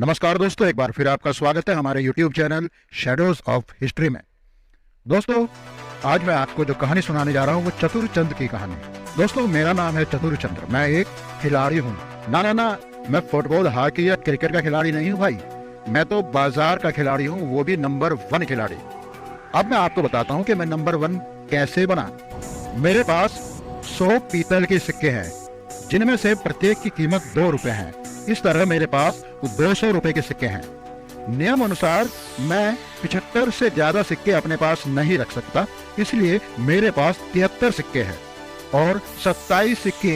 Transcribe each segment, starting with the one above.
नमस्कार दोस्तों, एक बार फिर आपका स्वागत है हमारे YouTube channel shadows of history में। दोस्तों, आज मैं आपको जो कहानी सुनाने जा रहा हूँ वो चतुरचंद की कहानी। दोस्तों, मेरा नाम है चतुरचंद, मैं एक खिलाड़ी हूँ। ना, मैं फुटबॉल, हॉकी या क्रिकेट का खिलाड़ी नहीं हूँ भाई, मैं तो बाजार का खिलाड़ी हूँ, वो भी नंबर 1 खिलाड़ी। अब मैं आपको बताता हूँ कि मैं नंबर 1 कैसे बना। मेरे पास 100 पीतल के सिक्के हैं, जिनमें से प्रत्येक की कीमत 2 रुपए है। इस तरह मेरे पास 200 रुपए के सिक्के हैं। नियम अनुसार मैं 75 से ज्यादा सिक्के अपने पास नहीं रख सकता, इसलिए मेरे पास 73 सिक्के हैं और 27 सिक्के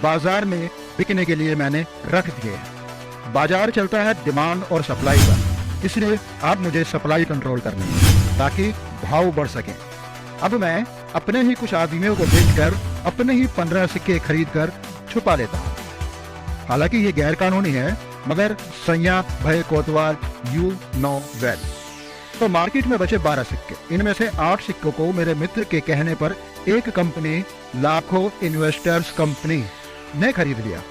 बाजार में बिकने के लिए मैंने रख दिए हैं। बाजार चलता है डिमांड और सप्लाई का, इसलिए आप मुझे सप्लाई कंट्रोल करनी है ताकि भाव बढ़ सके। अब मैं अपने ही कुछ आदमियों को बेचकर अपने ही 15 सिक्के खरीद कर छुपा लेता हूँ। हालांकि ये गैर कानूनी है, मगर संज्ञा भय कोतवाल यू नो वेल। तो मार्केट में बचे 12 सिक्के, इनमें से 8 सिक्कों को मेरे मित्र के कहने पर एक कंपनी, लाखों इन्वेस्टर्स कंपनी ने खरीद लिया।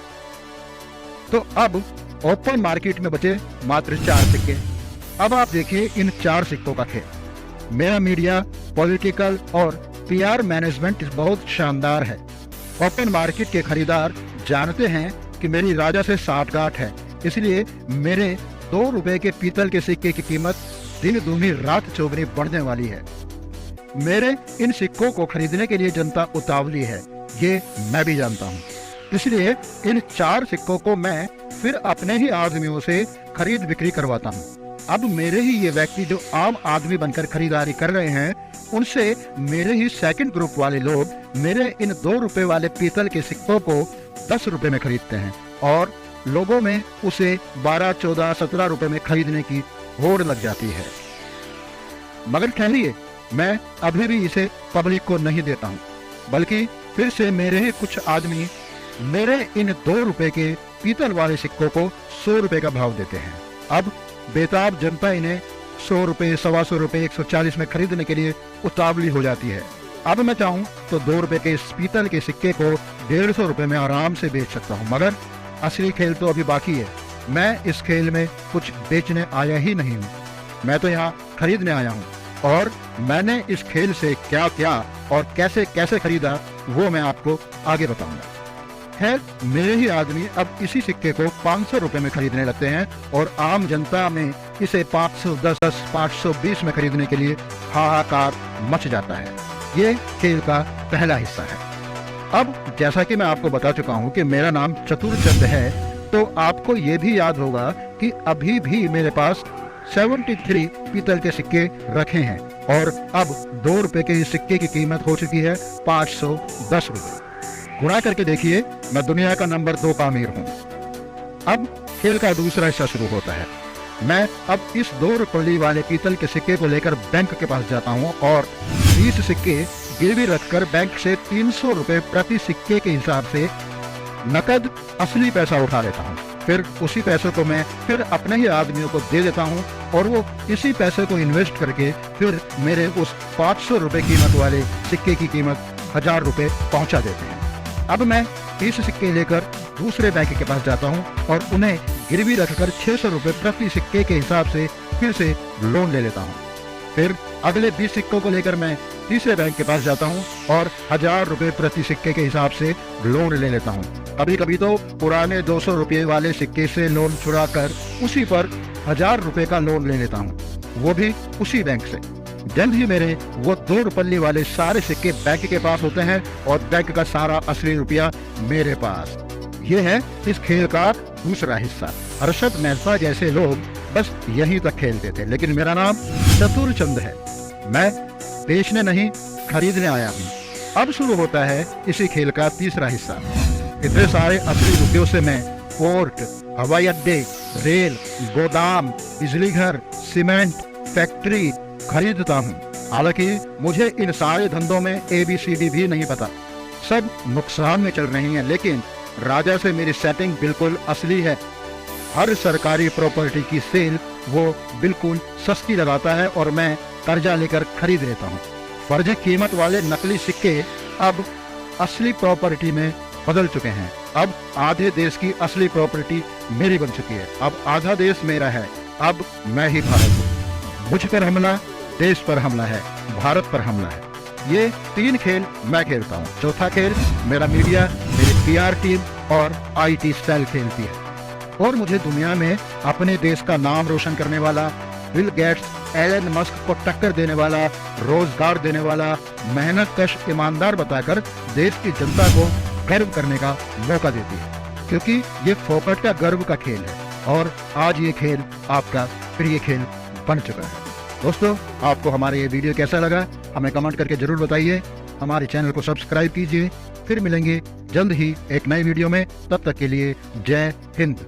तो अब ओपन मार्केट में बचे मात्र 4 सिक्के। अब आप देखिए इन 4 सिक्कों का खेल। मेरा मीडिया, पॉलिटिकल और पीआर मैनेजमेंट बहुत शानदार है। ओपन मार्केट के खरीदार जानते हैं कि मेरी राजा से साठगांठ है, इसलिए मेरे 2 रुपए के पीतल के सिक्के की कीमत दिन दूनी रात चौगुनी बढ़ने वाली है। मेरे इन सिक्कों को खरीदने के लिए जनता उतावली है, ये मैं भी जानता हूँ। इसलिए इन 4 सिक्कों को मैं फिर अपने ही आदमियों से खरीद बिक्री करवाता हूँ। अब मेरे ही ये व्यक्ति जो आम आदमी बनकर खरीदारी कर रहे हैं, उनसे मेरे ही सेकंड ग्रुप वाले लोग मेरे इन 2 रुपए वाले पीतल के सिक्कों को 10 रुपए में खरीदते हैं और लोगों में उसे 12, 14, 17 रुपए में खरीदने की होड़ लग जाती है। मगर ठहरिए, मैं अभी भी इसे पब्लिक को नहीं देता हूँ, बल्कि फिर से मेरे ही कुछ आदमी मेरे इन 2 रुपए के पीतल वाले सिक्कों को 100 रुपए का भाव देते हैं। अब बेताब जनता इन्हें 100 रुपए, 125 रुपए, 140 में खरीदने के लिए उतावली हो जाती है। अब मैं चाहूँ तो 2 रुपए के इस पीतल के सिक्के को 150 रुपए में आराम से बेच सकता हूँ, मगर असली खेल तो अभी बाकी है। मैं इस खेल में कुछ बेचने आया ही नहीं हूँ, मैं तो यहाँ खरीदने आया हूँ। और मैंने इस खेल से क्या क्या और कैसे कैसे खरीदा वो मैं आपको आगे बताऊंगा। खैर, मेरे ही आदमी अब इसी सिक्के को 500 रुपए में खरीदने लगते हैं और आम जनता में इसे 510, 520 में खरीदने के लिए हाहाकार मच जाता है। ये खेल का पहला हिस्सा है। अब जैसा कि मैं आपको बता चुका हूँ कि मेरा नाम चतुरचंद है, तो आपको ये भी याद होगा कि अभी भी मेरे पास 73 पीतल के सिक्के रखे हैं और अब 2 रुपए के इस सिक्के की कीमत हो चुकी है 510 रुपए। गुणा करके देखिए, मैं दुनिया का नंबर 2 का अमीर हूँ। अब खेल का दूसरा हिस्सा शुरू होता है। मैं अब इस 2 रुपये वाले पीतल के सिक्के को लेकर बैंक के पास जाता हूँ और 20 सिक्के गिरवी रखकर बैंक से 300 रुपए प्रति सिक्के के हिसाब से नकद असली पैसा उठा लेता हूँ। फिर उसी पैसे को मैं फिर अपने ही आदमियों को दे देता हूँ और वो इसी पैसे को इन्वेस्ट करके फिर मेरे उस 500 रुपए कीमत वाले सिक्के की कीमत 1000 रुपए पहुँचा देते हैं। अब मैं 30 सिक्के लेकर दूसरे बैंक के पास जाता हूँ और उन्हें गिरवी रखकर 600 रुपए प्रति सिक्के के हिसाब से फिर से लोन ले लेता हूँ। फिर अगले 20 सिक्कों को लेकर मैं तीसरे बैंक के पास जाता हूँ और 1000 रुपए प्रति सिक्के के हिसाब से लोन ले लेता हूँ। कभी कभी तो पुराने 200 रुपये वाले सिक्के से लोन छुड़ा कर उसी पर 1000 रुपए का लोन ले लेता हूँ, वो भी उसी बैंक से। जल्द ही मेरे वो 2 रुपये वाले सारे सिक्के बैंक के पास होते हैं और बैंक का सारा असली रुपया मेरे पास। ये है इस खेल का दूसरा हिस्सा। अरशद मेहता जैसे लोग बस यहीं तक खेलते थे, लेकिन मेरा नाम चतुरचंद है। मैं बेचने नहीं, खरीदने आया हूँ। अब शुरू होता है इसी खेल का तीसरा हिस्सा। इतने सारे असली रुपयों से मैं पोर्ट, हवाई अड्डे, रेल, गोदाम, बिजली घर, सीमेंट फैक्ट्री खरीदता हूँ। हालांकि मुझे इन सारे धंधों में ABCD भी नहीं पता, सब नुकसान में चल रही हैं, लेकिन राजा से मेरी सेटिंग बिल्कुल असली है। हर सरकारी प्रॉपर्टी की सेल वो बिल्कुल सस्ती लगाता है और मैं कर्जा लेकर खरीद लेता हूँ। फर्जी कीमत वाले नकली सिक्के अब असली प्रॉपर्टी में बदल चुके हैं। अब आधे देश की असली प्रॉपर्टी मेरी बन चुकी है। अब आधा देश मेरा है। अब मैं ही भारत हूँ। मुझ पर हमला, देश पर हमला है, भारत पर हमला है। ये 3 खेल मैं खेलता हूँ। चौथा खेल मेरा मीडिया, मेरी PR टीम और IT सेल खेलती है। और मुझे दुनिया में अपने देश का नाम रोशन करने वाला, बिल गेट्स, एलन मस्क को टक्कर देने वाला, रोजगार देने वाला, मेहनतकश ईमानदार बताकर देश की जनता को गर्व करने का मौका देती है। क्योंकि ये फोकट का गर्व का खेल है और आज ये खेल आपका प्रिय खेल बन चुका है। दोस्तों, आपको हमारा ये वीडियो कैसा लगा हमें कमेंट करके जरूर बताइए। हमारे चैनल को सब्सक्राइब कीजिए। फिर मिलेंगे जल्द ही एक नए वीडियो में। तब तक के लिए जय हिंद।